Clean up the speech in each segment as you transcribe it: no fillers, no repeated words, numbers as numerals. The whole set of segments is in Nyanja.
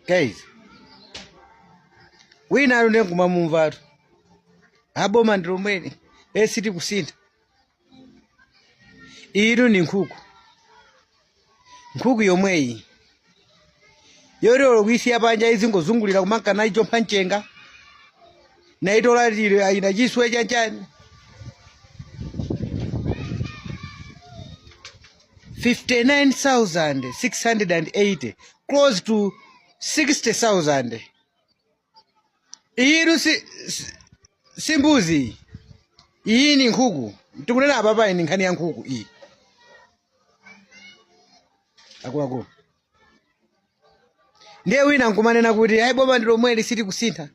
Guys, wina alone kumamumvatu aboma ndilomwene esiti kusintha. Inu ni nkhuku yomweyi yorero kwisiya panja izingozungulira kumanka naicho mphanchenga naitola lilo ayina chiswe chanchani 59,680 close to 60,000. Iru si mbuzi iyi ni nkhuku. Tikunena apa ni nkhani ya nkhuku iyi. Akuluakulu ndiye wina nkumanena kuti ayi boma ndilomweli siti kusintha.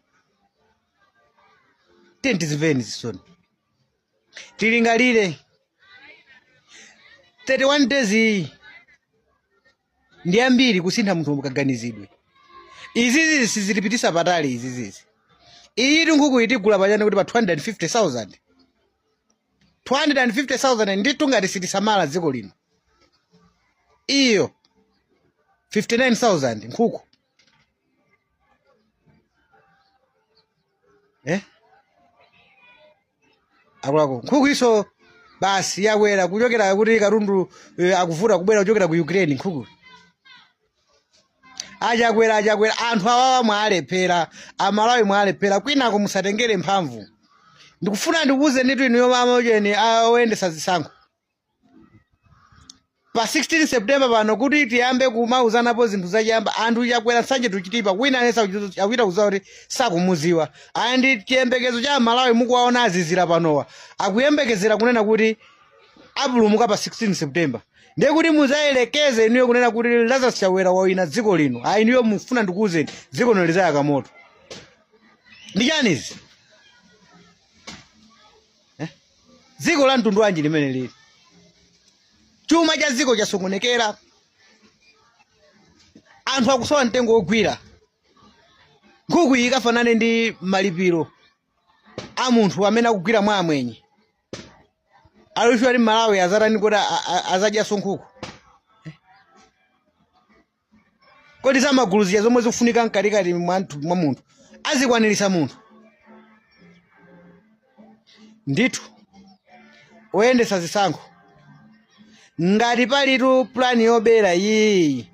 Tizimveni zisoni tilingalire 31 days iyi ndi ambiri kusintha munthu mukaganizidwe. Izizi sizilipitisa patali izizi. Iyi nkhuku itigula pachani kuti pa 250,000. 250,000 nditu ngati sitisamala dziko lino. Iyo 59,000 nkhuku. Akuluakulu nkhuku iso basi yakwera kuchokera kuti Katundu akuvuta kubwera kuchokera ku Ukraine nkhuku. Achakwera anthu awawa mwalephera, amalawi mwalephera, kwinako musatengere mphamvu. Ndikufuna ndikuuze nditu inu yomama ujeni oyendesa zisankho. Pa 16 September pano kuti tiyambe kumauzanapo zinthu zachiyamba anthu chakwera nsanje tuchitipa wina anesa akuita kuzawa kuti sakumuziwa. Andi chiyembekezo cha Malawi mukuwaona azizira panowa akuyembekezera kunena kuti apulumuka pa 16 September. Ndiye kuti muzayelekeze inuyo kunena kuti Lazarus Chakwera wawina dziko lino. Ayi niyo mufuna ndikuuzeni dziko lino lizayaka moto. Ndi chani izi? Dziko la mtundu wanji limene lili. Chuma cha dziko chasongonekera. Anthu akusowa mtengo ogwira. Nkhuku iyi ikafanane ndi malipiro a munthu amene akugwira mwa amwenye. Alishwa ali Malawi azatani kuti azadyaso nkhuku. Kodi zamaguluzira zomwe zikufunika mkatikati mwa munthu azikwanirisa munthu. Ndithu oyendesa zisankho ngati palitu plani yobera iyi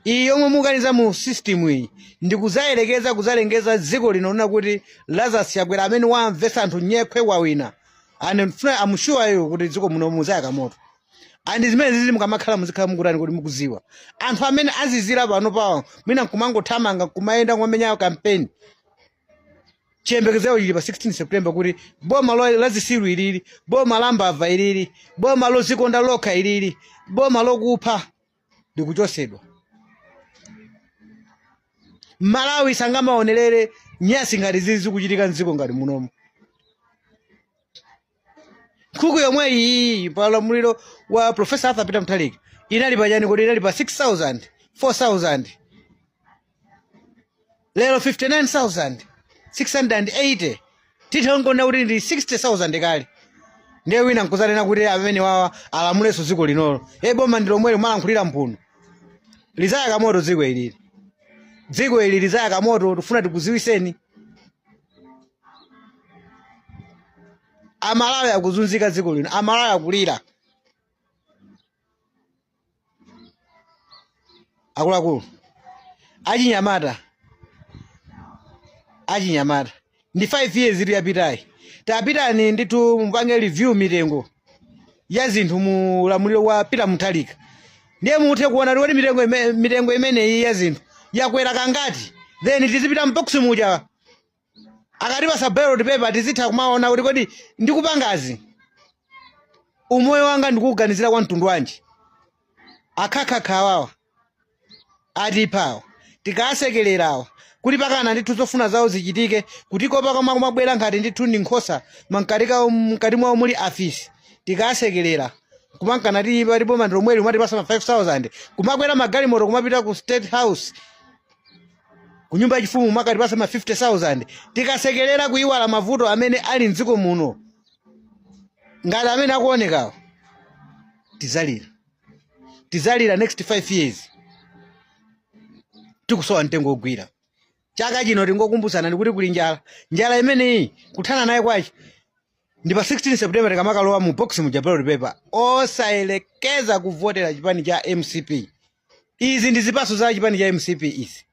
yomwe mukaniza mu system iyi ndikuzayelekeza kuzalengeza dziko lino kuti Lazarus Chakwera amene wamvesa anthu nyekhwe wawina. And I'm sure you kuti dziko muno muzayaka moto. And zimene zizi mukamakhala muzikhala mukutani kuti mukuziwa. Anthu amene azizira pano pawo mwina nkumangothamanga kumayenda kumenya campaign. Chiyembekezo chili pa 16 September kuti boma la Zisilu ilili, boma la Mbava ilili, boma lozikonda lokha ilili, boma lokupha likuchosedwa. Malawi sangamaonelere nyasi ngati zizi kuchitika mdziko ngati munomo. Nkhuku yomwe iyi pa ulamuliro wa Professor Arthur Peter Mutharika inali pachani kuti inali pa 6,000, 4,000. Lero 59,680. Tithongona kuti ndi 60,000 kale. Ndiye wina nkuzanena kuti amene wawa alamuleso dziko linolo. Boma ndilomwe mwalankhulira mphuno. Lizayaka moto dziko ilili. Dziko ili lizayaka moto tufuna tikuziwiseni. Amalawi akuzunzika dziko lino. Amalawi akulira. Akuluakulu achinyamata ndi 5 years ili yapitayi tapitani nditu mupange review mitengo ya zinthu mu ulamuliro wa Peter Mutharika. Ndiye muthe kuona kuti mitengo imeneyi ya zinthu yakwera kangati, then tizipita mbox muja akatipasa ballot paper tizitha kumaona kuti kodi ndikupangazi umoyo wanga ndikuganizira kwa mtundu wanji. Akhakhawawa atipawa tikasekelerawa kuti pakana ndithu zofuna zawo zichitike kuti kopa kama kumabwera ngati ndithu ndi nkhosa mkati mwawo muli afisi tikasekelera kumankana ti boma ndilomweli mwatipasa ma 5,000 kumabwera magalimoto kumapita ku State House ku nyumba yachifumu makatipasa ma 50,000 tikasekelera kuiwala mavuto amene ali mdziko muno ngati amene akuonekawo tizalira next 5 years. tikusowa mtengo ogwira. Chaka chino tingokumbutsana ndikuti kuli njala imeneyi kuthana naye kwachi ndi pa 16 September kamakalowa mu box mu ballot paper osaelekeza kuvotera chipani cha MCP. Izi ndi zipaso za chipani cha MCP izi.